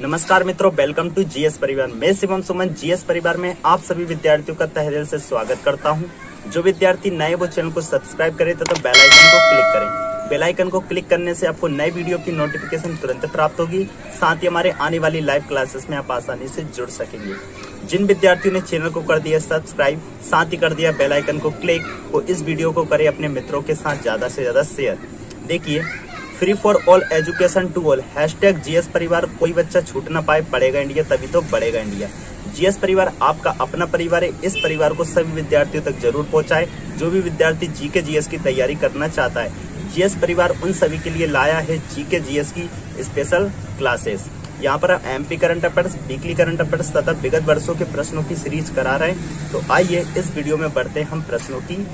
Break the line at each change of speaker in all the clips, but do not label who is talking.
नमस्कार मित्रों, welcome to GS परिवार। मैं शिवम सुमन जीएस परिवार में आप सभी विद्यार्थियों का तहे दिल से स्वागत करता हूं। जो विद्यार्थी नए वो चैनल को सब्सक्राइब करें तथा बेल आइकन को क्लिक करें। बेल आइकन को क्लिक करने से आपको नए वीडियो की नोटिफिकेशन तुरंत प्राप्त होगी। साथ ही हमारे आने वाली लाइव क्लासेस में आप आसानी से जुड़ सकेंगे। जिन विद्यार्थियों ने चैनल को कर दिया सब्सक्राइब, साथ ही कर दिया बेल आइकन को क्लिक, वो इस वीडियो को करें अपने मित्रों के साथ ज्यादा से ज्यादा शेयर। देखिए, free for all education to all #GS परिवार। कोई बच्चा छूट ना पाए, पढ़ेगा इंडिया तभी तो बढ़ेगा इंडिया। जीएस परिवार आपका अपना परिवार है। इस परिवार को सभी विद्यार्थियों तक जरूर पहुंचाए जो भी विद्यार्थी जीके जीएस की तैयारी करना चाहता है। जीएस परिवार उन सभी के लिए लाया है जीके जीएस की स्पेशल क्लासेस। यहाँ पर हम MP current affairs, weekly current affairs तथा विगत वर्षों के प्रश्नों की सीरीज करा रहे हैं। तो आइए इस वीडियो में बढ़ते हम प्रश्नों की।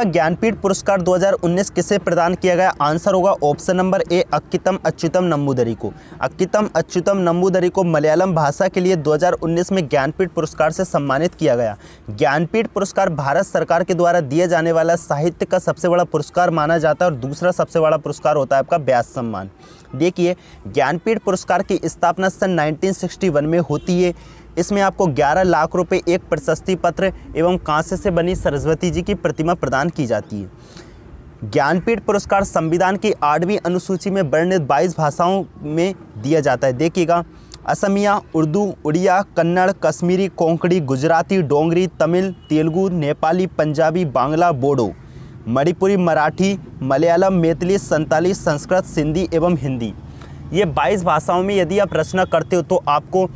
ज्ञानपीठ पुरस्कार 2019 किसे प्रदान किया गया? आंसर होगा ऑप्शन नंबर ए, अक्कीतम अच्युतम नंबूदरी को। अक्कीतम अच्युतम नंबूदरी को मलयालम भाषा के लिए 2019 में ज्ञानपीठ पुरस्कार से सम्मानित किया गया। ज्ञानपीठ पुरस्कार भारत सरकार के द्वारा दिए जाने वाला साहित्य का सबसे बड़ा पुरस्कार माना जाता है और दूसरा सबसे बड़ा पुरस्कार होता है आपका व्यास सम्मान। देखिए, ज्ञानपीठ पुरस्कार की स्थापना सन 1961 में होती है। इसमें आपको 11 लाख रुपए, एक प्रशस्ति पत्र एवं कांसे से बनी सरस्वती जी की प्रतिमा प्रदान की जाती है। ज्ञानपीठ पुरस्कार संविधान की 8वीं अनुसूची में वर्णित 22 भाषाओं में दिया जाता है। देखिएगा, असमिया, उर्दू, उड़िया, कन्नड़, कश्मीरी, कोंकणी, गुजराती, डोंगरी, तमिल, तेलुगु, नेपाली, पंजाबी, बांग्ला, बोडो, मणिपुरी, मराठी, मलयालम, मैथिली, संताली, संस्कृत, सिंधी एवं हिंदी। ये 22 भाषाओं में यदि आप रचना करते हो तो आपको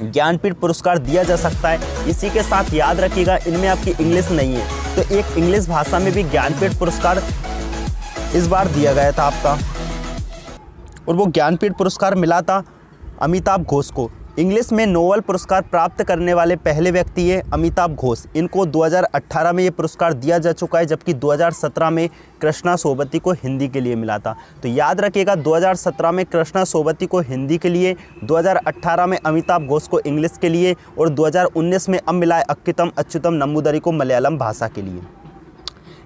ज्ञानपीठ पुरस्कार दिया जा सकता है। इसी के साथ याद रखिएगा, इनमें आपकी इंग्लिश नहीं है, तो एक इंग्लिश भाषा में भी ज्ञानपीठ पुरस्कार इस बार दिया गया था आपका, और वो ज्ञानपीठ पुरस्कार मिला था अमिताभ घोष को। इंग्लिश में नोबेल पुरस्कार प्राप्त करने वाले पहले व्यक्ति है अमिताभ घोष। इनको 2018 में ये पुरस्कार दिया जा चुका है, जबकि 2017 में कृष्णा सोबती को हिंदी के लिए मिला था। तो याद रखिएगा, 2017 में कृष्णा सोबती को हिंदी के लिए, 2018 में अमिताभ घोष को इंग्लिश के लिए, और 2019 में अब मिला है अक्कीतम अच्युतम नंबूदरी को मलयालम भाषा के लिए।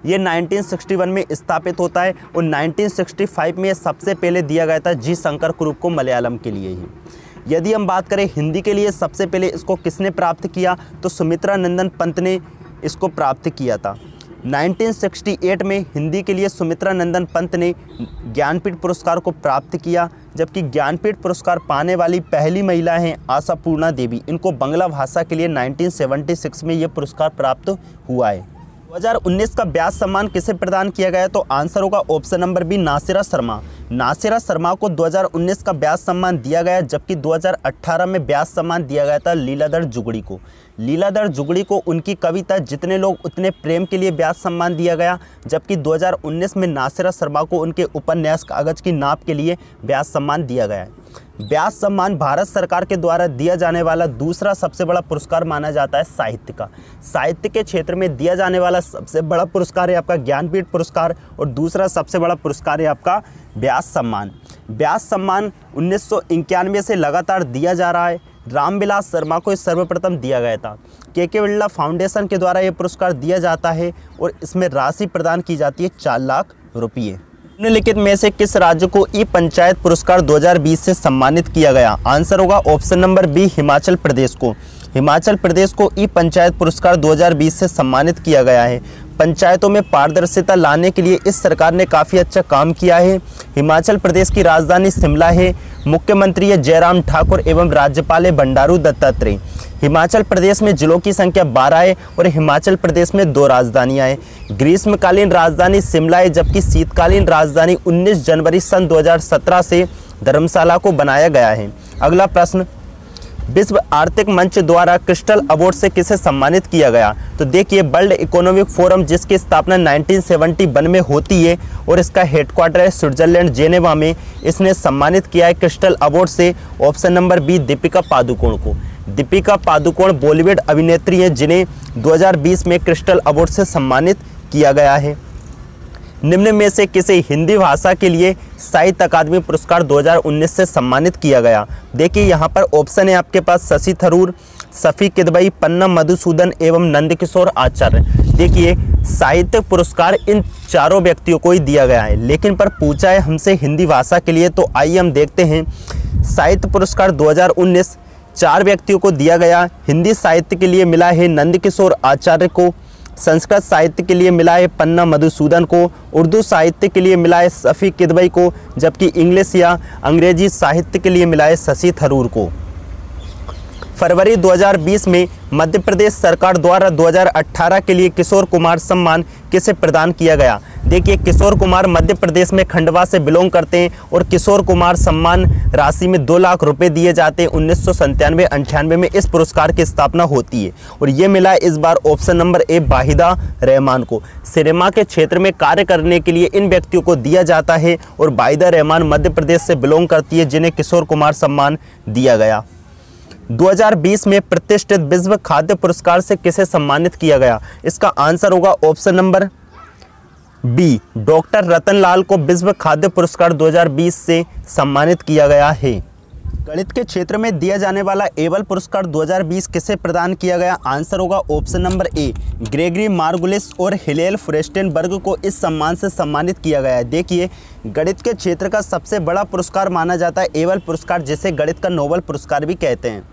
ये 1961 में स्थापित होता है और 1965 में सबसे पहले दिया गया था जी शंकर कुरूप को मलयालम के लिए ही। यदि हम बात करें हिंदी के लिए, सबसे पहले इसको किसने प्राप्त किया? तो सुमित्रा नंदन पंत ने इसको प्राप्त किया था। 1968 में हिंदी के लिए सुमित्रा नंदन पंत ने ज्ञानपीठ पुरस्कार को प्राप्त किया, जबकि ज्ञानपीठ पुरस्कार पाने वाली पहली महिला हैं आशापूर्णा देवी। इनको बांग्ला भाषा के लिए 1976 में ये पुरस्कार प्राप्त हुआ है। 2019 का व्यास सम्मान किसे प्रदान किया गया? तो आंसर होगा option number B, Nasira Sharma. Nasira Sharma को 2019 का व्यास सम्मान दिया गया, जबकि 2018 में व्यास सम्मान दिया गया था लीलाधर जुगड़ी को। लीलाधर जुगड़ी को उनकी कविता जितने लोग उतने प्रेम के लिए व्यास सम्मान दिया गया, जबकि 2019 में नासिरा शर्मा को उनके उपन्यास कागज की नाप के लिए व्यास सम्मान दिया गया है। व्यास सम्मान भारत सरकार के द्वारा दिया जाने वाला दूसरा सबसे बड़ा पुरस्कार माना जाता है साहित्य का। साहित्य के क्षेत्र में दिया जाने वाला सबसे बड़ा पुरस्कार है आपका ज्ञानपीठ पुरस्कार, और दूसरा सबसे बड़ा पुरस्कार है आपका व्यास सम्मान। व्यास सम्मान 1991 से लगातार दिया जा रहा है। रामविलास शर्मा को सर्वप्रथम दिया गया था। के बिरला फाउंडेशन के द्वारा ये पुरस्कार दिया जाता है और इसमें राशि प्रदान की जाती है 4 लाख रुपये। निम्नलिखित में से किस राज्य को ई पंचायत पुरस्कार 2020 से सम्मानित किया गया? आंसर होगा option number B, Himachal Pradesh को। हिमाचल प्रदेश को ई पंचायत पुरस्कार 2020 से सम्मानित किया गया है। पंचायतों में पारदर्शिता लाने के लिए इस सरकार ने काफ़ी अच्छा काम किया है। हिमाचल प्रदेश की राजधानी शिमला है। मुख्यमंत्री है जयराम ठाकुर एवं राज्यपाल है बंडारू दत्तात्रेय। हिमाचल प्रदेश में जिलों की संख्या 12 है और हिमाचल प्रदेश में 2 राजधानियां हैं। ग्रीष्मकालीन राजधानी शिमला है, जबकि शीतकालीन राजधानी 19 जनवरी सन 2017 से धर्मशाला को बनाया गया है। अगला प्रश्न, विश्व आर्थिक मंच द्वारा क्रिस्टल अवार्ड से किसे सम्मानित किया गया? तो देखिए, वर्ल्ड इकोनॉमिक फोरम, जिसकी स्थापना 1971 में होती है और इसका हेडक्वार्टर है स्विट्जरलैंड जेनेवा में, इसने सम्मानित किया है क्रिस्टल अवार्ड से option number B, Deepika Padukone को। दीपिका पादुकोण बॉलीवुड अभिनेत्री हैं जिन्हें 2020 में क्रिस्टल अवार्ड से सम्मानित किया गया है। निम्न में से किसे हिंदी भाषा के लिए साहित्य अकादमी पुरस्कार 2019 से सम्मानित किया गया? देखिए, यहाँ पर ऑप्शन है आपके पास शशि थरूर, सफ़ी किदवई, पन्ना मधुसूदन एवं नंदकिशोर आचार्य। देखिए, साहित्य पुरस्कार इन चारों व्यक्तियों को ही दिया गया है, लेकिन पर पूछा है हमसे हिंदी भाषा के लिए, तो आइए हम देखते हैं साहित्य पुरस्कार 2019 4 व्यक्तियों को दिया गया। हिंदी साहित्य के लिए मिला है नंदकिशोर आचार्य को, संस्कृत साहित्य के लिए मिला है पन्ना मधुसूदन को, उर्दू साहित्य के लिए मिला है शफी किदवई को, जबकि इंग्लिश या अंग्रेजी साहित्य के लिए मिला है शशि थरूर को। फरवरी 2020 में मध्य प्रदेश सरकार द्वारा 2018 के लिए किशोर कुमार सम्मान किसे प्रदान किया गया। देखिए, किशोर कुमार मध्य प्रदेश में खंडवा से बिलोंग करते हैं और किशोर कुमार सम्मान राशि में 2 लाख रुपए दिए जाते हैं। 1997-98 में इस पुरस्कार की स्थापना होती है और ये मिला इस बार option number A Waheeda Rehman को। सिनेमा के क्षेत्र में कार्य करने के लिए इन व्यक्तियों को दिया जाता है और वाहिदा रहमान मध्य प्रदेश से बिलोंग करती है, जिन्हें किशोर कुमार सम्मान दिया गया। 2020 में प्रतिष्ठित विश्व खाद्य पुरस्कार से किसे सम्मानित किया गया। इसका आंसर होगा ऑप्शन नंबर बी, डॉक्टर रतन लाल को विश्व खाद्य पुरस्कार 2020 से सम्मानित किया गया है। गणित के क्षेत्र में दिया जाने वाला एबल पुरस्कार 2020 किसे प्रदान किया गया। आंसर होगा ऑप्शन नंबर ए, ग्रेगरी मार्गुलिस और हिलेल फ्रेस्टेनबर्ग को इस सम्मान से सम्मानित किया गया है। देखिए, गणित के क्षेत्र का सबसे बड़ा पुरस्कार माना जाता है एबल पुरस्कार, जिसे गणित का नोबेल पुरस्कार भी कहते हैं।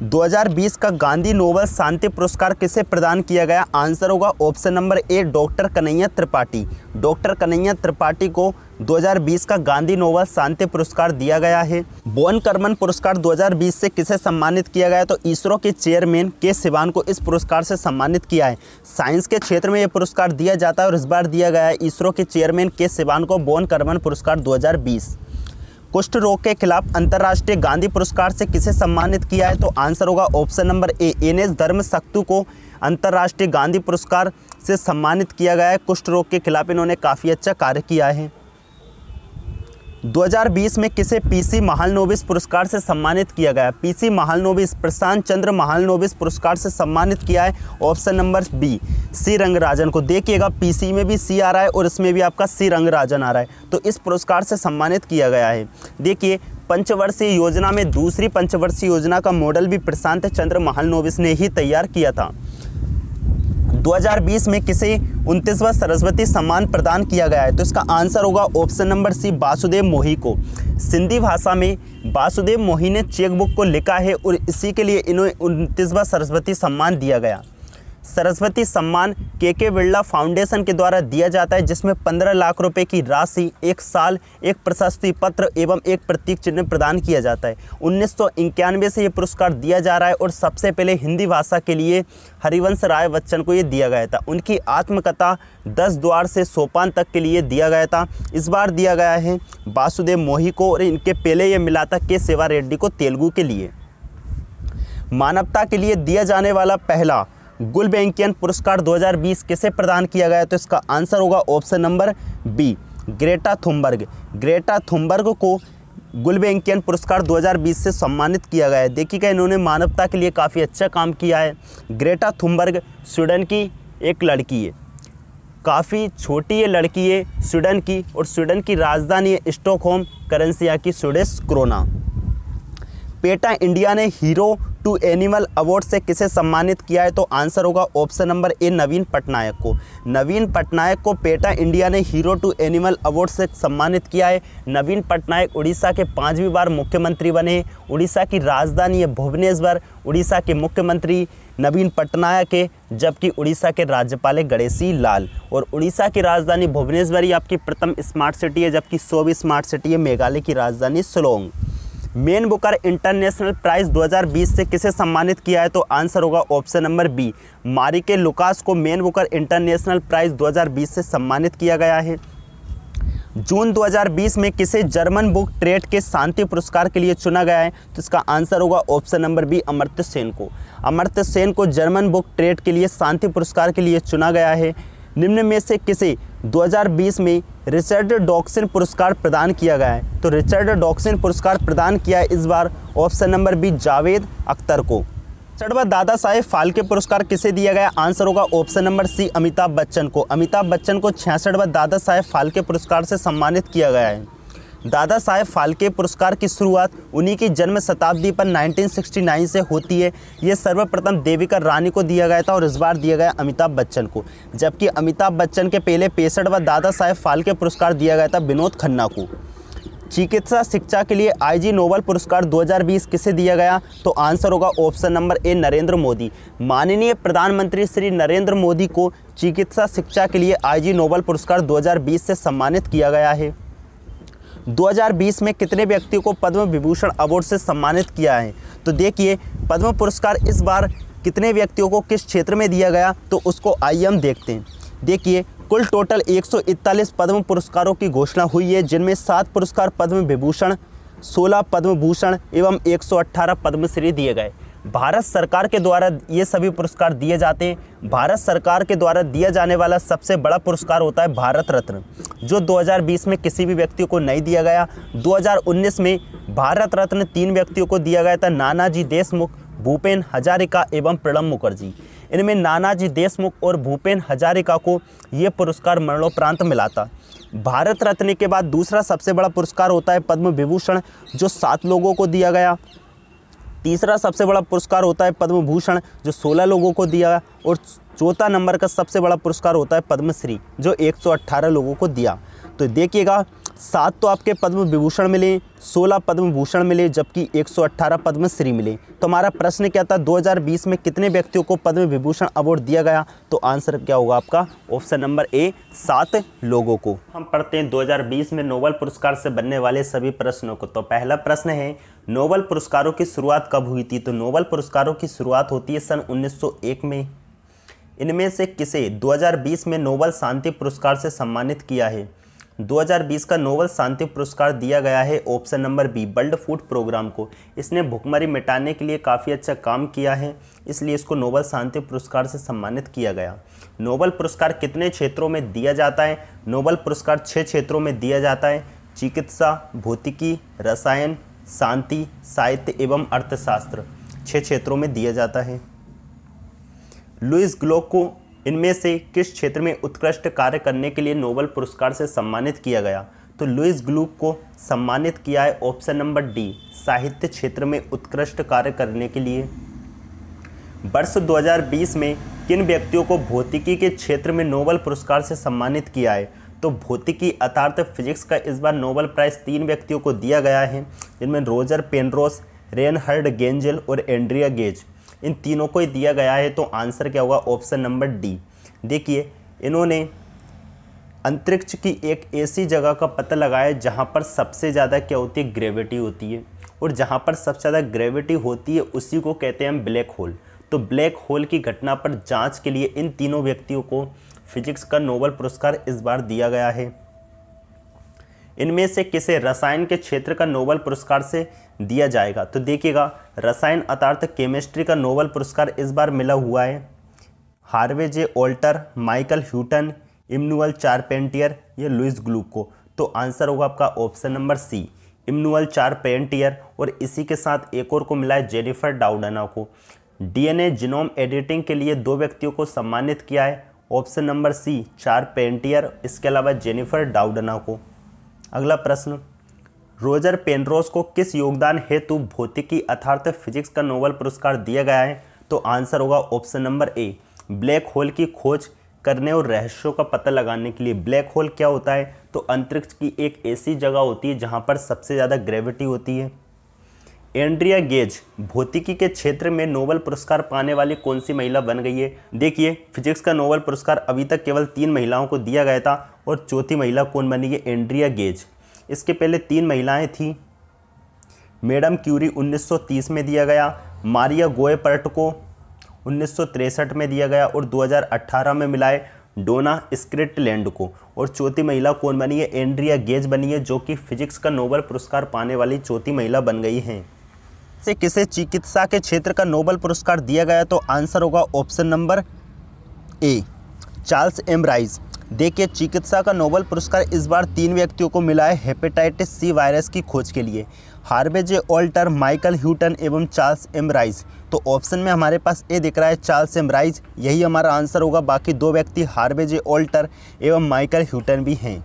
2020 का गांधी नोबेल शांति पुरस्कार किसे प्रदान किया गया। आंसर होगा ऑप्शन नंबर ए, डॉक्टर कन्हैया त्रिपाठी। डॉक्टर कन्हैया त्रिपाठी को 2020 का गांधी नोबेल शांति पुरस्कार दिया गया है। बोन कर्मन पुरस्कार 2020 से किसे सम्मानित किया गया, तो इसरो के चेयरमैन के सिवान को इस पुरस्कार से सम्मानित किया है। साइंस के क्षेत्र में यह पुरस्कार दिया जाता है और इस बार दिया गया है इसरो के चेयरमैन के सिवान को बोन कर्मन पुरस्कार 2020। कुष्ठ रोग के खिलाफ अंतर्राष्ट्रीय गांधी पुरस्कार से किसे सम्मानित किया है, तो आंसर होगा ऑप्शन नंबर ए, एनएस धर्मशक्तु को अंतर्राष्ट्रीय गांधी पुरस्कार से सम्मानित किया गया है। कुष्ठ रोग के खिलाफ इन्होंने काफ़ी अच्छा कार्य किया है। 2020 में किसे पीसी महालनोबिस पुरस्कार से सम्मानित किया गया। पीसी महालनोबिस प्रशांत चंद्र महालनोबिस पुरस्कार से सम्मानित किया है ऑप्शन नंबर बी, सी रंगराजन को। देखिएगा, पीसी में भी सी आ रहा है और इसमें भी आपका सी रंगराजन आ रहा है, तो इस पुरस्कार से सम्मानित किया गया है। देखिए, पंचवर्षीय योजना में दूसरी पंचवर्षीय योजना का मॉडल भी प्रशांत चंद्र महालनोबिस ने ही तैयार किया था। 2020 में किसे 29वां सरस्वती सम्मान प्रदान किया गया है, तो इसका आंसर होगा ऑप्शन नंबर सी, वासुदेव मोही को। सिंधी भाषा में वासुदेव मोही ने चेकबुक को लिखा है और इसी के लिए इन्हें 29वां सरस्वती सम्मान दिया गया। सरस्वती सम्मान के बिरला फाउंडेशन के द्वारा दिया जाता है, जिसमें 15 लाख रुपए की राशि, 1 साल, एक प्रशस्ति पत्र एवं एक प्रतीक चिन्ह प्रदान किया जाता है। 1991 से ये पुरस्कार दिया जा रहा है और सबसे पहले हिंदी भाषा के लिए हरिवंश राय बच्चन को ये दिया गया था। उनकी आत्मकथा 10 द्वार से सोपान तक के लिए दिया गया था। इस बार दिया गया है वासुदेव मोही को और इनके पहले ये मिला था के सेवा रेड्डी को तेलुगु के लिए। मानवता के लिए दिया जाने वाला पहला गुलबेंकियन पुरस्कार 2020 किसे प्रदान किया गया, तो इसका आंसर होगा option number B, Greta Thunberg. Greta Thunberg को गुलबेंकियन पुरस्कार 2020 से सम्मानित किया गया है। देखिएगा, इन्होंने मानवता के लिए काफ़ी अच्छा काम किया है। ग्रेटा थुनबर्ग स्वीडन की एक लड़की है, काफ़ी छोटी ये लड़की है स्वीडन की, और स्वीडन की राजधानी है स्टॉकहोम, करेंसी यहाँ की स्वीडिश क्रोना। पेटा इंडिया ने हीरो टू एनिमल अवार्ड से किसे सम्मानित किया है, तो आंसर होगा ऑप्शन नंबर ए, नवीन पटनायक को। नवीन पटनायक को पेटा इंडिया ने हीरो टू एनिमल अवार्ड से सम्मानित किया है। नवीन पटनायक उड़ीसा के 5वीं बार मुख्यमंत्री बने। उड़ीसा की राजधानी है भुवनेश्वर। उड़ीसा के मुख्यमंत्री नवीन पटनायक है, जबकि उड़ीसा के राज्यपाल है गणेशी लाल। और उड़ीसा की राजधानी भुवनेश्वर ही आपकी प्रथम स्मार्ट सिटी है, जबकि 100वीं स्मार्ट सिटी है मेघालय की राजधानी Shillong. Man Booker International Prize 2020 से किसे सम्मानित किया है, तो आंसर होगा option number B, Marieke Lucas को मैन बुकर इंटरनेशनल प्राइज़ 2020 से सम्मानित किया गया है। जून 2020 में किसे जर्मन बुक ट्रेड के शांति पुरस्कार के लिए चुना गया है, तो इसका आंसर होगा option number B, Amartya Sen को। अमर्त्य सेन को जर्मन बुक ट्रेड के लिए शांति पुरस्कार के लिए चुना गया है। निम्न में से किसे 2020 में रिचर्ड डॉक्सन पुरस्कार प्रदान किया गया है, तो रिचर्ड डॉक्सन पुरस्कार प्रदान किया है इस बार option number B, Javed Akhtar को। 66वां दादा साहेब फाल्के पुरस्कार किसे दिया गया, आंसर होगा option number C, Amitabh Bachchan को। अमिताभ बच्चन को 66वां दादा साहेब फाल्के पुरस्कार से सम्मानित किया गया है। दादा साहेब फाल्के पुरस्कार की शुरुआत उन्हीं की जन्म शताब्दी पर 1969 से होती है। ये सर्वप्रथम देविका रानी को दिया गया था और इस बार दिया गया अमिताभ बच्चन को, जबकि अमिताभ बच्चन के पहले 65वां दादा साहेब फाल्के पुरस्कार दिया गया था विनोद खन्ना को। चिकित्सा शिक्षा के लिए आईजी नोबेल पुरस्कार 2020 किसे दिया गया? तो आंसर होगा ऑप्शन नंबर ए, नरेंद्र मोदी। माननीय प्रधानमंत्री श्री नरेंद्र मोदी को चिकित्सा शिक्षा के लिए आईजी नोबेल पुरस्कार 2020 से सम्मानित किया गया है। 2020 में कितने व्यक्तियों को पद्म विभूषण अवार्ड से सम्मानित किया है? तो देखिए, पद्म पुरस्कार इस बार कितने व्यक्तियों को किस क्षेत्र में दिया गया, तो उसको आइए हम देखते हैं। देखिए, कुल टोटल 141 पद्म पुरस्कारों की घोषणा हुई है, जिनमें 7 पुरस्कार पद्म विभूषण, 16 पद्म भूषण एवं 118 पद्मश्री दिए गए। भारत सरकार के द्वारा ये सभी पुरस्कार दिए जाते हैं। भारत सरकार के द्वारा दिया जाने वाला सबसे बड़ा पुरस्कार होता है भारत रत्न, जो 2020 में किसी भी व्यक्ति को नहीं दिया गया। 2019 में भारत रत्न 3 व्यक्तियों को दिया गया था, नानाजी देशमुख, भूपेन हजारिका एवं प्रणब मुखर्जी। इनमें नानाजी देशमुख और भूपेन हजारिका को ये पुरस्कार मरणोपरांत मिला था। भारत रत्न के बाद दूसरा सबसे बड़ा पुरस्कार होता है पद्म विभूषण, जो 7 लोगों को दिया गया। तीसरा सबसे बड़ा पुरस्कार होता है पद्म भूषण, जो 16 लोगों को दिया गया। और चौथा नंबर का सबसे बड़ा पुरस्कार होता है पद्मश्री, जो 118 लोगों को दिया। तो देखिएगा, 7 तो आपके पद्म विभूषण मिले, 16 पद्म भूषण मिले, जबकि 118 पद्मश्री मिले। तो हमारा प्रश्न क्या था, 2020 में कितने व्यक्तियों को पद्म विभूषण अवार्ड दिया गया? तो आंसर क्या होगा आपका? ऑप्शन नंबर ए, 7 लोगों को। हम पढ़ते हैं 2020 में नोबेल पुरस्कार से बनने वाले सभी प्रश्नों को। तो पहला प्रश्न है, नोबेल पुरस्कारों की शुरुआत कब हुई थी? तो नोबेल पुरस्कारों की शुरुआत होती है सन 1901 में। इनमें से किसे 2020 में नोबेल शांति पुरस्कार से सम्मानित किया है? 2020 का नोबेल शांति पुरस्कार दिया गया है option number B, World Food Programme को। इसने भुखमरी मिटाने के लिए काफ़ी अच्छा काम किया है, इसलिए इसको नोबेल शांति पुरस्कार से सम्मानित किया गया। नोबेल पुरस्कार कितने क्षेत्रों में दिया जाता है? नोबेल पुरस्कार 6 क्षेत्रों में दिया जाता है, चिकित्सा, भौतिकी, रसायन, शांति, साहित्य एवं अर्थशास्त्र। 6 क्षेत्रों में दिया जाता है। लुईस ग्लूक को इनमें से किस क्षेत्र में उत्कृष्ट कार्य करने के लिए नोबेल पुरस्कार से सम्मानित किया गया? तो लुईस ग्लूक को सम्मानित किया है ऑप्शन नंबर डी, साहित्य क्षेत्र में उत्कृष्ट कार्य करने के लिए। वर्ष 2020 में किन व्यक्तियों को भौतिकी के क्षेत्र में नोबेल पुरस्कार से सम्मानित किया है? तो भौतिकी अर्थात फिजिक्स का इस बार नोबेल प्राइज़ 3 व्यक्तियों को दिया गया है, जिनमें रोजर पेनरोस, रेनहर्ड गेंजेल और एंड्रिया गेज। इन तीनों को ही दिया गया है। तो आंसर क्या होगा? Option number D. देखिए, इन्होंने अंतरिक्ष की एक ऐसी जगह का पता लगाया जहां पर सबसे ज़्यादा क्या होती है? ग्रेविटी होती है, और जहां पर सबसे ज़्यादा ग्रेविटी होती है उसी को कहते हैं हम ब्लैक होल। तो ब्लैक होल की घटना पर जांच के लिए इन तीनों व्यक्तियों को फिजिक्स का नोबेल पुरस्कार इस बार दिया गया है। इनमें से किसे रसायन के क्षेत्र का नोबेल पुरस्कार से दिया जाएगा? तो देखिएगा, रसायन अर्थात केमिस्ट्री का नोबेल पुरस्कार इस बार मिला हुआ है हार्वे जे ऑल्टर, माइकल ह्यूटन, इमनुअल चारपेंटियर या लुईस ग्लूक को। तो आंसर होगा आपका ऑप्शन नंबर सी, इमनुअल चारपेंटियर। और इसी के साथ एक और को मिला है जेनिफर डाउडना को। डीएनए जीनोम एडिटिंग के लिए 2 व्यक्तियों को सम्मानित किया है, ऑप्शन नंबर सी, चारपेंटियर, इसके अलावा जेनिफर डाउडना को। अगला प्रश्न, रोजर पेनरोस को किस योगदान हेतु भौतिकी अर्थात फिजिक्स का नोबेल पुरस्कार दिया गया है? तो आंसर होगा ऑप्शन नंबर ए, ब्लैक होल की खोज करने और रहस्यों का पता लगाने के लिए। ब्लैक होल क्या होता है? तो अंतरिक्ष की एक ऐसी जगह होती है जहां पर सबसे ज़्यादा ग्रेविटी होती है। एंड्रिया गेज भौतिकी के क्षेत्र में नोबेल पुरस्कार पाने वाली कौन सी महिला बन गई है? देखिए, फिजिक्स का नोबेल पुरस्कार अभी तक केवल 3 महिलाओं को दिया गया था, और चौथी महिला कौन बनी है? Andrea Ghez. इसके पहले 3 महिलाएं थीं। मैडम क्यूरी 1930 में दिया गया, मारिया गोएपर्ट को 1963 में दिया गया, और 2018 में मिला है डोना स्क्रिटलैंड को। और चौथी महिला कौन बनी है? एंड्रिया गेज बनी है, जो कि फिजिक्स का नोबेल पुरस्कार पाने वाली चौथी महिला बन गई हैं। से किसे चिकित्सा के क्षेत्र का नोबेल पुरस्कार दिया गया? तो आंसर होगा option number A, Charles M Rice. देखिए, चिकित्सा का नोबेल पुरस्कार इस बार 3 व्यक्तियों को मिला है हेपेटाइटिस सी वायरस की खोज के लिए, हार्वे जे ऑल्टर, माइकल ह्यूटन एवं चार्ल्स एम राइज। तो ऑप्शन में हमारे पास ए दिख रहा है, चार्ल्स एम राइज, यही हमारा आंसर होगा। बाकी 2 व्यक्ति हार्वे जे ऑल्टर एवं माइकल ह्यूटन भी हैं।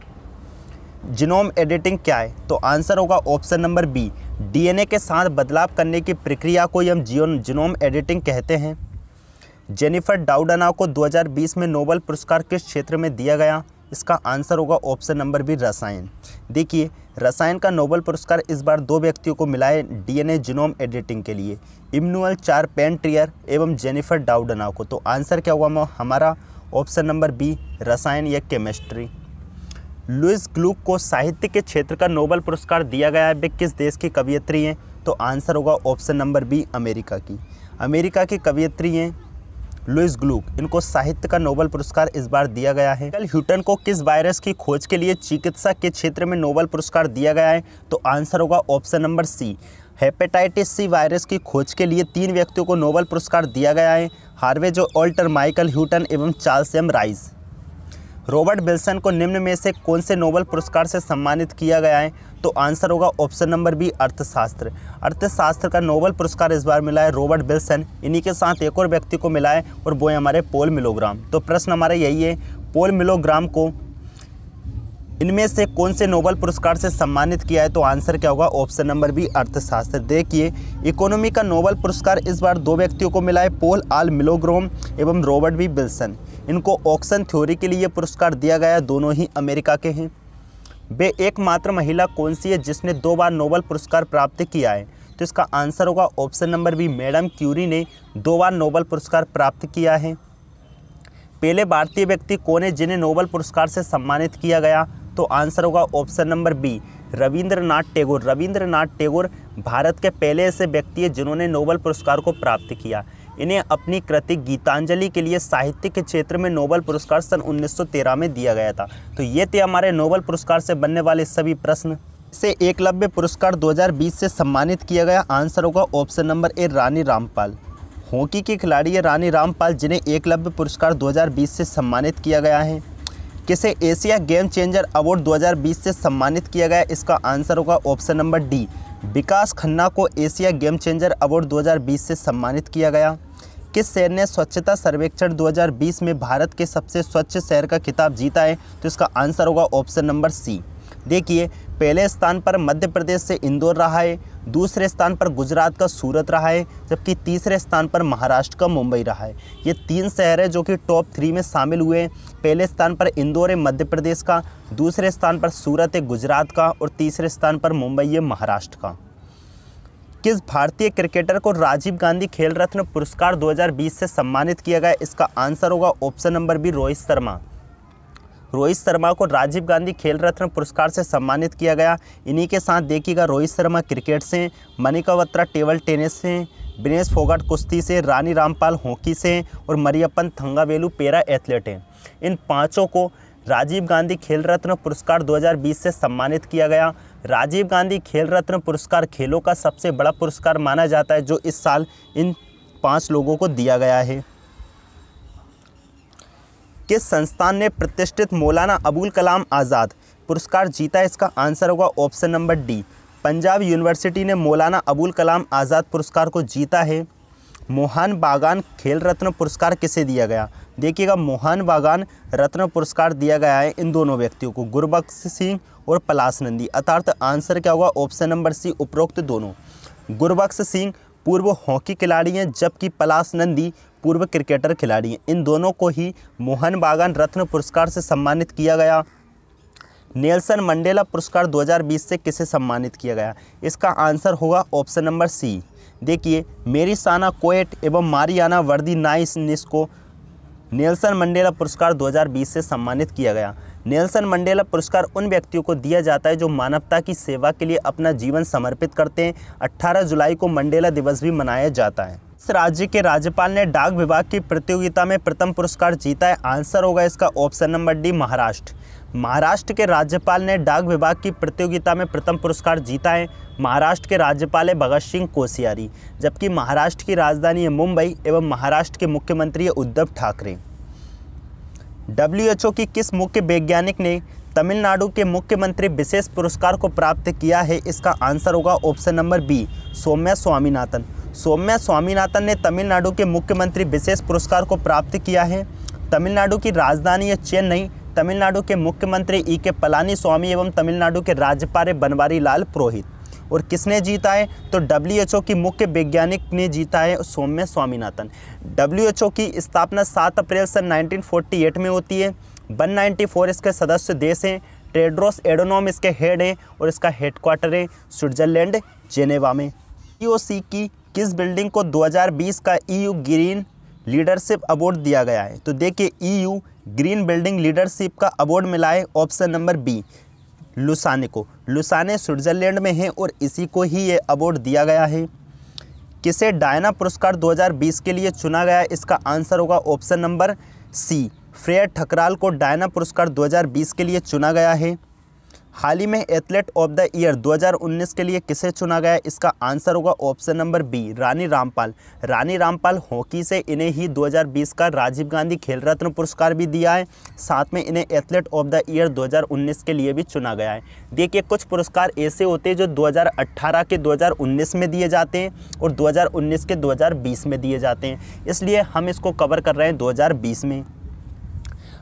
जीनोम एडिटिंग क्या है? तो आंसर होगा ऑप्शन नंबर बी, डीएनए के साथ बदलाव करने की प्रक्रिया को हम जीनोम एडिटिंग कहते हैं। जेनिफर डाउडना को 2020 में नोबेल पुरस्कार किस क्षेत्र में दिया गया? इसका आंसर होगा ऑप्शन नंबर बी रसायन। देखिए, रसायन का नोबेल पुरस्कार इस बार 2 व्यक्तियों को मिला है डीएनए जीनोम एडिटिंग के लिए, इमनुअल चारपेंटियर एवं जेनिफर डाउडना को। तो आंसर क्या होगा हमारा ऑप्शन नंबर बी रसायन या केमिस्ट्री। लुइस ग्लुक को साहित्य के क्षेत्र का नोबेल पुरस्कार दिया गया है, वे किस देश की कवयित्री हैं? तो आंसर होगा ऑप्शन नंबर बी अमेरिका की। अमेरिका की कवयित्री हैं लुइस ग्लुक, इनको साहित्य का नोबेल पुरस्कार इस बार दिया गया है। माइकल ह्यूटन को किस वायरस की खोज के लिए चिकित्सा के क्षेत्र में नोबेल पुरस्कार दिया गया है? तो आंसर होगा option number C hepatitis C virus की खोज के लिए 3 व्यक्तियों को नोबेल पुरस्कार दिया गया है, हार्वे जो ऑल्टर, माइकल ह्यूटन एवं Charles M Rice. Robert Wilson को निम्न में से कौन से नोबेल पुरस्कार से सम्मानित किया गया है? तो आंसर होगा ऑप्शन नंबर बी अर्थशास्त्र। अर्थशास्त्र का नोबेल पुरस्कार इस बार मिला है रॉबर्ट विल्सन, इन्हीं के साथ एक और व्यक्ति को मिला है और वो है हमारे पॉल मिलोग्राम। तो प्रश्न हमारा यही है, पॉल मिलोग्राम को इनमें से कौन से नोबेल पुरस्कार से सम्मानित किया है? तो आंसर क्या होगा ऑप्शन नंबर बी अर्थशास्त्र। देखिए, इकोनॉमी का नोबेल पुरस्कार इस बार 2 व्यक्तियों को मिला है, पॉल आल मिलोग्राम एवं रॉबर्ट बी विल्सन। इनको ऑक्सन थ्योरी के लिए पुरस्कार दिया गया, दोनों ही अमेरिका के हैं। वे एकमात्र महिला कौन सी है जिसने 2 बार नोबेल पुरस्कार प्राप्त किया है? तो इसका आंसर होगा option number B Madame Curie ने 2 बार नोबेल पुरस्कार प्राप्त किया है। पहले भारतीय व्यक्ति कौन है जिन्हें नोबेल पुरस्कार से सम्मानित किया गया? तो आंसर होगा option number B Rabindranath Tagore. Rabindranath Tagore Bharat के पहले ऐसे व्यक्ति हैं जिन्होंने नोबेल पुरस्कार को प्राप्त किया। इन्हें अपनी कृति गीतांजलि के लिए साहित्य के क्षेत्र में नोबेल पुरस्कार सन 1913 में दिया गया था। तो ये थे हमारे नोबेल पुरस्कार से बनने वाले सभी प्रश्न। से एकलव्य पुरस्कार 2020 से सम्मानित किया गया, आंसर होगा ऑप्शन नंबर ए रानी रामपाल। हॉकी की खिलाड़ी है रानी रामपाल जिन्हें एकलव्य पुरस्कार 2020 से सम्मानित किया गया है। किसे एशिया गेम चेंजर अवार्ड 2020 से सम्मानित किया गया? इसका आंसर होगा ऑप्शन नंबर डी विकास खन्ना को एशिया गेम चेंजर अवार्ड 2020 से सम्मानित किया गया। किस शहर ने स्वच्छता सर्वेक्षण 2020 में भारत के सबसे स्वच्छ शहर का खिताब जीता है? तो इसका आंसर होगा ऑप्शन नंबर सी। देखिए, पहले स्थान पर मध्य प्रदेश से इंदौर रहा है, दूसरे स्थान पर गुजरात का सूरत रहा है, जबकि तीसरे स्थान पर महाराष्ट्र का मुंबई रहा है। ये 3 शहर हैं जो कि टॉप 3 में शामिल हुए हैं। पहले स्थान पर इंदौर है मध्य प्रदेश का, दूसरे स्थान पर सूरत है गुजरात का और तीसरे स्थान पर मुंबई है महाराष्ट्र का। किस भारतीय क्रिकेटर को राजीव गांधी खेल रत्न पुरस्कार 2020 से सम्मानित किया गया? इसका आंसर होगा option number B Rohit Sharma. Rohit Sharma को राजीव गांधी खेल रत्न पुरस्कार से सम्मानित किया गया। इन्हीं के साथ देखिएगा रोहित शर्मा क्रिकेट से, मनिका बत्रा टेबल टेनिस से, विनेश फोगाट कुश्ती से, रानी रामपाल हॉकी से और मरियप्पन थंगावेलु पैरा एथलीट हैं। इन 5 को राजीव गांधी खेल रत्न पुरस्कार 2020 से सम्मानित किया गया। राजीव गांधी खेल रत्न पुरस्कार खेलों का सबसे बड़ा पुरस्कार माना जाता है जो इस साल इन 5 लोगों को दिया गया है। किस संस्थान ने प्रतिष्ठित मौलाना अबुल कलाम आज़ाद पुरस्कार जीता है? इसका आंसर होगा option number D Punjab university ने मौलाना अबुल कलाम आज़ाद पुरस्कार को जीता है। मोहन बागान खेल रत्न पुरस्कार किसे दिया गया? देखिएगा, मोहन बागान रत्न पुरस्कार दिया गया है इन दोनों व्यक्तियों को, गुरबख्श सिंह और पलाश नंदी। अर्थात आंसर क्या होगा ऑप्शन नंबर सी उपरोक्त दोनों। गुरबख्श सिंह पूर्व हॉकी खिलाड़ी हैं जबकि पलाश नंदी पूर्व क्रिकेटर खिलाड़ी हैं। इन दोनों को ही मोहन बागान रत्न पुरस्कार से सम्मानित किया गया। नेल्सन मंडेला पुरस्कार 2020 से किसे सम्मानित किया गया? इसका आंसर होगा ऑप्शन नंबर सी। देखिए, मेरी साना कोएट एवं मारियाना वर्दी नाइस को नेल्सन मंडेला पुरस्कार 2020 से सम्मानित किया गया। नेल्सन मंडेला पुरस्कार उन व्यक्तियों को दिया जाता है जो मानवता की सेवा के लिए अपना जीवन समर्पित करते हैं। 18 जुलाई को मंडेला दिवस भी मनाया जाता है। इस राज्य के राज्यपाल ने डाक विभाग की प्रतियोगिता में प्रथम पुरस्कार जीता है? आंसर होगा इसका option number D Maharashtra. Maharashtra के राज्यपाल ने डाक विभाग की प्रतियोगिता में प्रथम पुरस्कार जीता है। महाराष्ट्र के राज्यपाल है भगत सिंह कोश्यारी, जबकि महाराष्ट्र की राजधानी है मुंबई एवं महाराष्ट्र के मुख्यमंत्री है उद्धव ठाकरे। WHO की किस मुख्य वैज्ञानिक ने तमिलनाडु के मुख्यमंत्री विशेष पुरस्कार को प्राप्त किया है? इसका आंसर होगा option number B Soumya Swaminathan. Soumya Swaminathan ने तमिलनाडु के मुख्यमंत्री विशेष पुरस्कार को प्राप्त किया है। तमिलनाडु की राजधानी है चेन्नई। तमिलनाडु के मुख्यमंत्री E.K. पलानीस्वामी एवं तमिलनाडु के राज्यपाल बनवारी लाल पुरोहित। और किसने जीता है? तो WHO की मुख्य वैज्ञानिक ने जीता है सौम्या स्वामीनाथन। WHO की स्थापना 7 अप्रैल सन 1948 में होती है। 194 इसके सदस्य देश हैं। टेड्रोस एडोनॉम इसके हेड हैं और इसका हेडक्वार्टर है स्विट्जरलैंड जेनेवा में। EOC की किस बिल्डिंग को 2020 का EU ग्रीन लीडरशिप अवार्ड दिया गया है? तो देखिए EU ग्रीन बिल्डिंग लीडरशिप का अवार्ड मिला है ऑप्शन नंबर बी, लुसाने को। लुसाने स्विट्जरलैंड में है और इसी को ही ये अवार्ड दिया गया है। किसे डायना पुरस्कार 2020 के लिए चुना गया है? इसका आंसर होगा option number C, Freya Thakral को डायना पुरस्कार 2020 के लिए चुना गया है। हाल ही में एथलीट ऑफ द ईयर 2019 के लिए किसे चुना गया है? इसका आंसर होगा option number B, Rani Rampal. Rani Rampal hockey से इन्हें ही 2020 का राजीव गांधी खेल रत्न पुरस्कार भी दिया है, साथ में इन्हें एथलीट ऑफ द ईयर 2019 के लिए भी चुना गया है। देखिए कुछ पुरस्कार ऐसे होते हैं जो 2018 के 2019 में दिए जाते हैं और 2019 के 2020 में दिए जाते हैं, इसलिए हम इसको कवर कर रहे हैं 2020 में।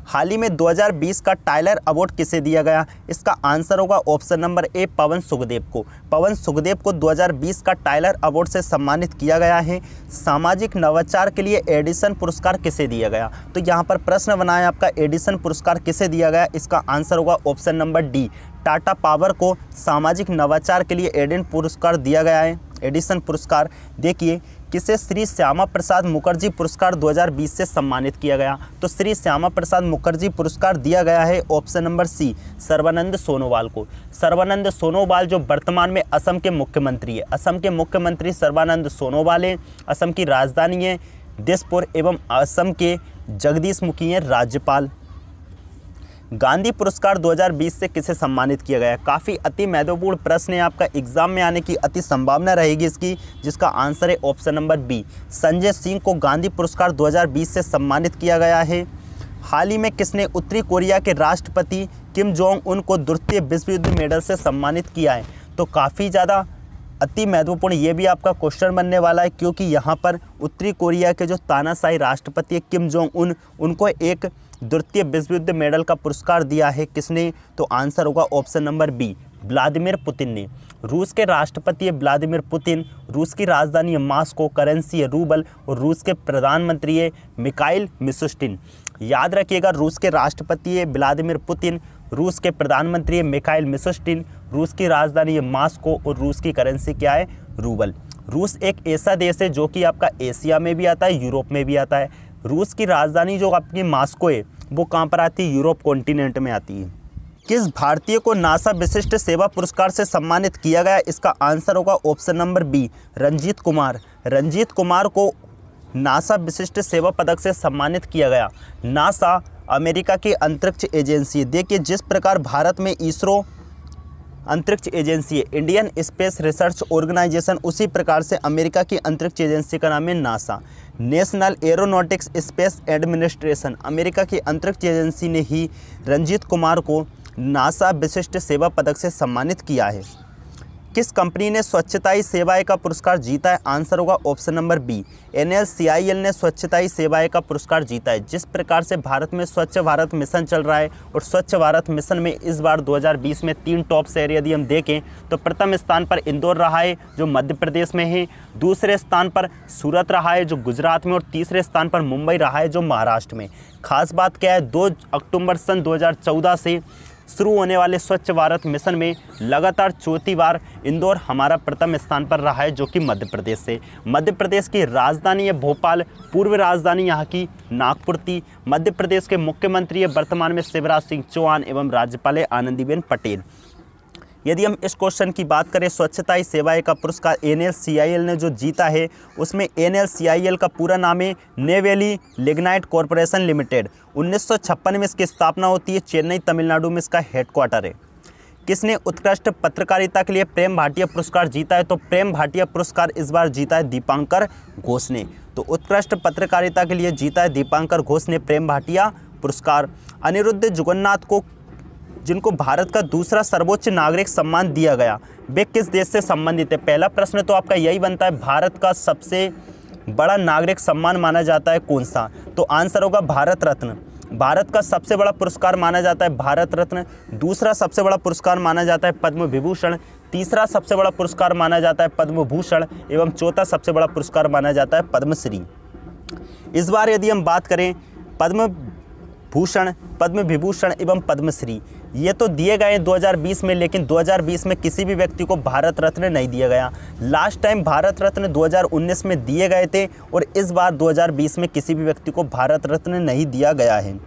हाल ही में 2020 का टाइलर अवार्ड किसे दिया गया? इसका आंसर होगा ऑप्शन नंबर ए, पवन सुखदेव को। पवन सुखदेव को 2020 का टाइलर अवार्ड से सम्मानित किया गया है। सामाजिक नवाचार के लिए एडिसन पुरस्कार किसे दिया गया? तो यहाँ पर प्रश्न बना है आपका, एडिसन पुरस्कार किसे दिया गया? इसका आंसर होगा option number D, Tata power को सामाजिक नवाचार के लिए एडिसन पुरस्कार दिया गया है। एडिसन पुरस्कार देखिए किसे श्री श्यामा प्रसाद मुखर्जी पुरस्कार 2020 से सम्मानित किया गया? तो श्री श्यामा प्रसाद मुखर्जी पुरस्कार दिया गया है option number C, Sarbananda Sonowal को। सर्बानंद सोनोवाल जो वर्तमान में असम के मुख्यमंत्री है, असम के मुख्यमंत्री सर्बानंद सोनोवाल हैं। असम की राजधानी है दिसपुर एवं असम के जगदीश मुखी हैं राज्यपाल। गांधी पुरस्कार 2020 से किसे सम्मानित किया गया? काफ़ी अति महत्वपूर्ण प्रश्न है, आपका एग्जाम में आने की अति संभावना रहेगी इसकी, जिसका आंसर है option number B, Sanjay Singh को गांधी पुरस्कार 2020 से सम्मानित किया गया है। हाल ही में किसने उत्तरी कोरिया के राष्ट्रपति किम जोंग उन को द्वितीय विश्व युद्ध मेडल से सम्मानित किया है? तो काफ़ी ज़्यादा अति महत्वपूर्ण ये भी आपका क्वेश्चन बनने वाला है, क्योंकि यहाँ पर उत्तरी कोरिया के जो तानाशाही राष्ट्रपति है किम जोंग उन, उनको एक द्वितीय विश्व युद्ध मेडल का पुरस्कार दिया है। किसने? तो आंसर होगा option number B, Vladimir Putin ने। रूस के राष्ट्रपति है व्लादिमीर पुतिन, रूस की राजधानी है मॉस्को, करेंसी है रूबल और रूस के प्रधानमंत्री है मिखाइल मिशुस्टिन। याद रखिएगा, रूस के राष्ट्रपति है व्लादिमीर पुतिन, रूस के प्रधानमंत्री है मिखाइल मिशुस्टिन, रूस की राजधानी है मॉस्को और रूस की करेंसी क्या है? रूबल। रूस एक ऐसा देश है जो कि आपका एशिया में भी आता है, यूरोप में भी आता है। रूस की राजधानी जो आपकी मॉस्को है वो कहाँ पर आती है? यूरोप कॉन्टिनेंट में आती है। किस भारतीय को नासा विशिष्ट सेवा पुरस्कार से सम्मानित किया गया? इसका आंसर होगा option number B, Ranjit Kumar. Ranjit Kumar को नासा विशिष्ट सेवा पदक से सम्मानित किया गया। नासा अमेरिका की अंतरिक्ष एजेंसी। देखिए जिस प्रकार भारत में इसरो अंतरिक्ष एजेंसी है, इंडियन स्पेस रिसर्च ऑर्गेनाइजेशन, उसी प्रकार से अमेरिका की अंतरिक्ष एजेंसी का नाम है NASA. National aeronautics space administration, America की अंतरिक्ष एजेंसी ने ही रंजीत कुमार को नासा विशिष्ट सेवा पदक से सम्मानित किया है। किस कंपनी ने स्वच्छता ही सेवाएं का पुरस्कार जीता है? आंसर होगा ऑप्शन नंबर बी, NLCIL ने स्वच्छता ही सेवाएं का पुरस्कार जीता है। जिस प्रकार से भारत में स्वच्छ भारत मिशन चल रहा है और स्वच्छ भारत मिशन में इस बार 2020 में 3 टॉप शहर यदि हम देखें तो प्रथम स्थान पर इंदौर रहा है जो मध्य प्रदेश में है, दूसरे स्थान पर सूरत रहा है जो गुजरात में और तीसरे स्थान पर मुंबई रहा है जो महाराष्ट्र में। खास बात क्या है, 2 अक्टूबर सन 2014 से शुरू होने वाले स्वच्छ भारत मिशन में लगातार चौथी बार इंदौर हमारा प्रथम स्थान पर रहा है जो कि मध्य प्रदेश से। मध्य प्रदेश की राजधानी है भोपाल, पूर्व राजधानी यहाँ की नागपुर थी। मध्य प्रदेश के मुख्यमंत्री है वर्तमान में शिवराज सिंह चौहान एवं राज्यपाल है आनंदीबेन पटेल। यदि हम इस क्वेश्चन की बात करें, स्वच्छता ही सेवाएं का पुरस्कार NLCIL ने जो जीता है उसमें NLCIL का पूरा नाम है नेवेली लिग्नाइट कॉरपोरेशन लिमिटेड। 1956 में इसकी स्थापना होती है, चेन्नई तमिलनाडु में इसका हेडक्वार्टर है। किसने उत्कृष्ट पत्रकारिता के लिए प्रेम भाटिया पुरस्कार जीता है? तो प्रेम भाटिया पुरस्कार इस बार जीता है दीपांकर घोष ने। तो उत्कृष्ट पत्रकारिता के लिए जीता है दीपांकर घोष ने प्रेम भाटिया पुरस्कार। अनिरुद्ध जुगन्नाथ को, जिनको भारत का दूसरा सर्वोच्च नागरिक सम्मान दिया गया, वे किस देश से संबंधित है? पहला प्रश्न तो आपका यही बनता है, भारत का सबसे बड़ा नागरिक सम्मान माना जाता है कौन सा? तो आंसर होगा भारत रत्न। भारत का सबसे बड़ा पुरस्कार माना जाता है भारत रत्न, दूसरा सबसे बड़ा पुरस्कार माना जाता है पद्म विभूषण, तीसरा सबसे बड़ा पुरस्कार माना जाता है पद्म भूषण एवं चौथा सबसे बड़ा पुरस्कार माना जाता है पद्मश्री। इस बार यदि हम बात करें पद्म भूषण, पद्म विभूषण एवं पद्मश्री ये तो दिए गए 2020 में, लेकिन 2020 में किसी भी व्यक्ति को भारत रत्न नहीं दिया गया। लास्ट टाइम भारत रत्न 2019 में दिए गए थे और इस बार 2020 में किसी भी व्यक्ति को भारत रत्न नहीं दिया गया है।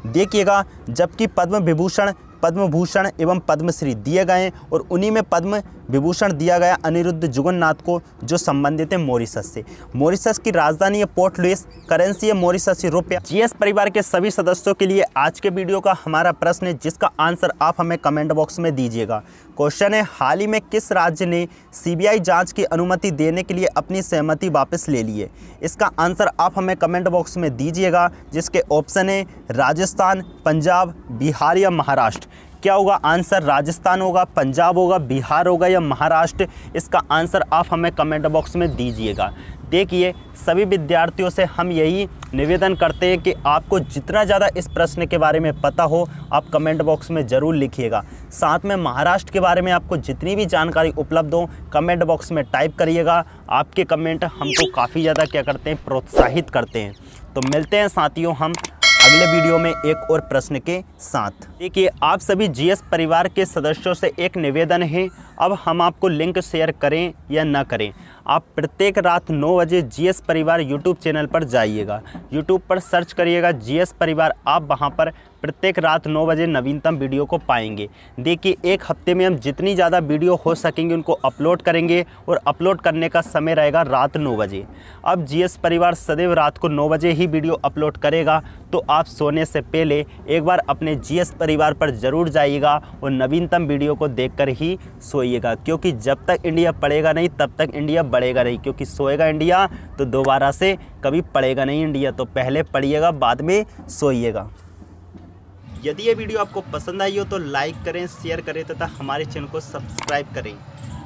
देखिएगा, जबकि पद्म विभूषण, पद्म भूषण एवं पद्मश्री दिए गए और उन्हीं में पद्म विभूषण दिया गया अनिरुद्ध जुगन्नाथ को, जो संबंधित है मॉरिशस से। मॉरिशस की राजधानी है पोर्ट लुइस, करेंसी है मॉरिशसी रुपया। जीएस परिवार के सभी सदस्यों के लिए आज के वीडियो का हमारा प्रश्न है, जिसका आंसर आप हमें कमेंट बॉक्स में दीजिएगा। क्वेश्चन है, हाल ही में किस राज्य ने सीबीआई जांच की अनुमति देने के लिए अपनी सहमति वापस ले ली है? इसका आंसर आप हमें कमेंट बॉक्स में दीजिएगा, जिसके ऑप्शन है राजस्थान, पंजाब, बिहार या महाराष्ट्र। क्या होगा आंसर? राजस्थान होगा, पंजाब होगा, बिहार होगा या महाराष्ट्र? इसका आंसर आप हमें कमेंट बॉक्स में दीजिएगा। देखिए, सभी विद्यार्थियों से हम यही निवेदन करते हैं कि आपको जितना ज़्यादा इस प्रश्न के बारे में पता हो आप कमेंट बॉक्स में ज़रूर लिखिएगा। साथ में महाराष्ट्र के बारे में आपको जितनी भी जानकारी उपलब्ध हो कमेंट बॉक्स में टाइप करिएगा। आपके कमेंट हमको काफ़ी ज़्यादा क्या करते हैं, प्रोत्साहित करते हैं। तो मिलते हैं साथियों हम अगले वीडियो में एक और प्रश्न के साथ। देखिए, आप सभी जीएस परिवार के सदस्यों से एक निवेदन है, अब हम आपको लिंक शेयर करें या ना करें, आप प्रत्येक रात 9 बजे जीएस परिवार यूट्यूब चैनल पर जाइएगा। यूट्यूब पर सर्च करिएगा जीएस परिवार, आप वहां पर प्रत्येक रात 9 बजे नवीनतम वीडियो को पाएंगे। देखिए, एक हफ्ते में हम जितनी ज़्यादा वीडियो हो सकेंगे उनको अपलोड करेंगे और अपलोड करने का समय रहेगा रात 9 बजे। अब जीएस परिवार सदैव रात को 9 बजे ही वीडियो अपलोड करेगा, तो आप सोने से पहले एक बार अपने जीएस परिवार पर ज़रूर जाइएगा और नवीनतम वीडियो को देखकर ही सोइएगा, क्योंकि जब तक इंडिया पढ़ेगा नहीं तब तक इंडिया बढ़ेगा नहीं, क्योंकि सोएगा इंडिया तो दोबारा से कभी पढ़ेगा नहीं इंडिया। तो पहले पढ़िएगा, बाद में सोइएगा। यदि ये वीडियो आपको पसंद आई हो तो लाइक करें, शेयर करें तथा हमारे चैनल को सब्सक्राइब करें।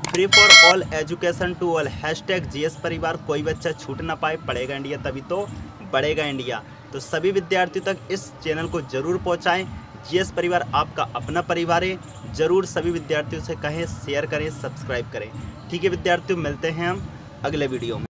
Free for all education to all, #GS परिवार, कोई बच्चा छूट ना पाए, पढ़ेगा इंडिया तभी तो बढ़ेगा इंडिया। तो सभी विद्यार्थियों तक इस चैनल को जरूर पहुंचाएं। जीएस परिवार आपका अपना परिवार है, जरूर सभी विद्यार्थियों से कहें शेयर करें, सब्सक्राइब करें। ठीक है विद्यार्थियों, मिलते हैं हम अगले वीडियो में।